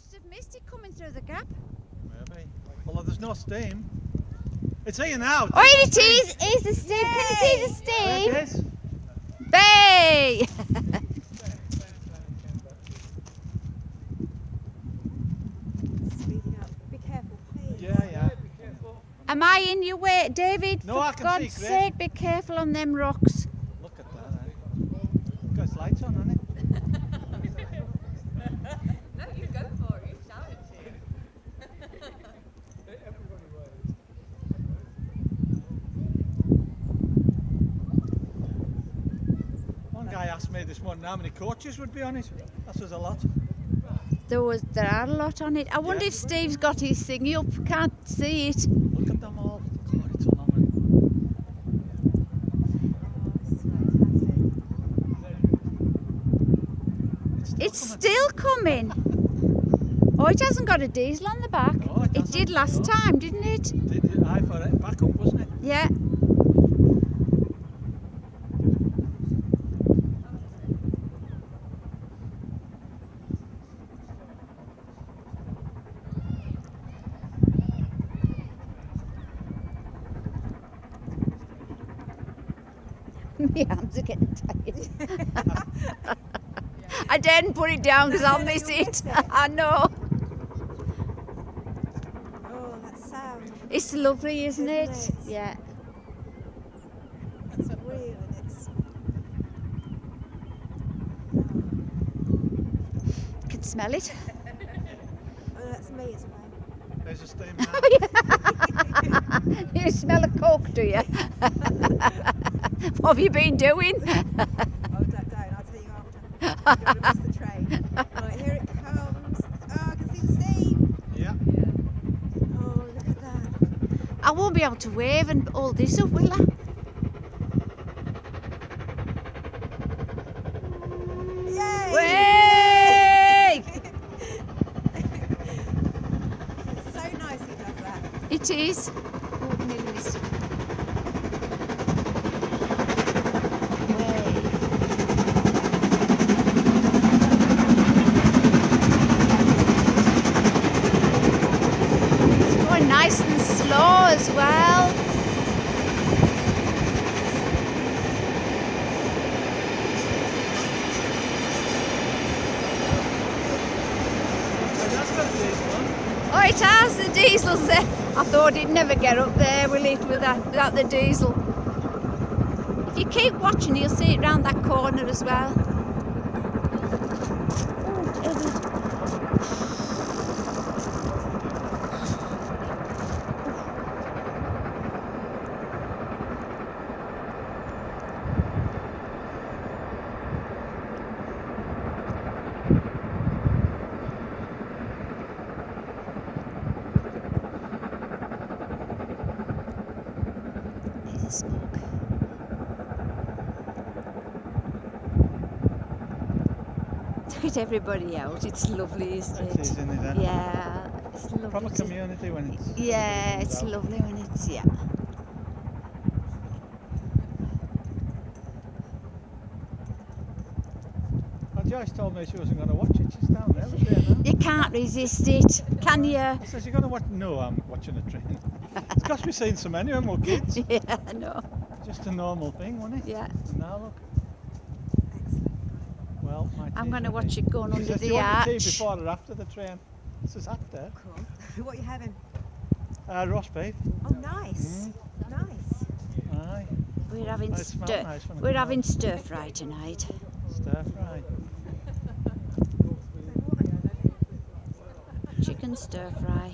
Must have missed it coming through the gap. Maybe. Although there's no steam. It's here now. Oh, it is! Here's the steam. Can you see the steam? There it is. Bay! Be careful, please. Yeah. Am I in your way, David? No, for I can God's see, Grace. sake, be careful on them rocks. Look at that, eh? Got its lights on, hasn't it? No, you go for it. Shout it One guy asked me this morning how many coaches would be on it. That was a lot. There are a lot on it. I wonder if Steve's got his thingy up. Can't see it. Look at them all. God, it's a long one. It's still coming. Oh, it hasn't got a diesel on the back. No, it It hasn't, did last no. time, didn't it? Did it? Aye, for it. Back up, wasn't it? Yeah. My hands are getting tired. I didn't put it down because I'll miss it. I know. Oh, that sound. It's lovely, isn't it? Isn't it? Yeah. That's weird. It's. You can smell it. Oh, that's me as well. There's a steam now. You smell a coke, do you? What have you been doing? Oh, don't. I'll tell you after. You're going to miss the train. Right, here it comes. Oh, I can see the steam. Yeah. Oh, look at that. I won't be able to wave and all this up, will I? Yay! Way! It's so nice he does that. It is. Oh, nearly missed it. Way. It's going nice and slow as well. And that's got a diesel on. Oh, it has the diesel's there. I thought it'd never get up there, will it, without the diesel? If you keep watching, you'll see it round that corner as well. There's the smoke. Look at everybody out. It's lovely, isn't It it? is, isn't it? Yeah, it's lovely. Proper to- community when it's. Yeah, it's lovely when it's, yeah. Well, Joyce told me she wasn't going to watch it. She's down there. We're there now. You can't resist it, can you? I says, you're going to watch? No, I'm watching a train. It's because we've seen so many of them, we're kids. Yeah, I know. Just a normal thing, wasn't it? Yeah. And now look. Excellent. Well, my I'm tea's going to ready. watch it going She under says, do the you want the tea arch. before or after the train? I says, after. Cool. What are you having? Roast beef. Oh, nice. Nice. Aye. We're having It smelled nice when it we're came having out. stir fry tonight. Stir fry. Chicken stir fry.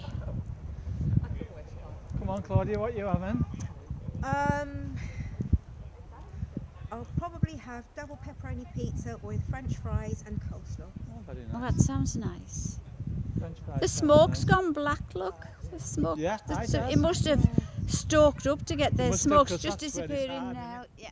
Come on, Claudia, what you having? I'll probably have double pepperoni pizza with French fries and coleslaw. Oh, very Oh, nice. that sounds nice. French fries. The sound smoke's nice. gone black. Look, the smoke. Yeah, It it does. must have stoked up to get the Must have, smoke's 'cause just that's where it's disappearing hard, now. isn't Yeah.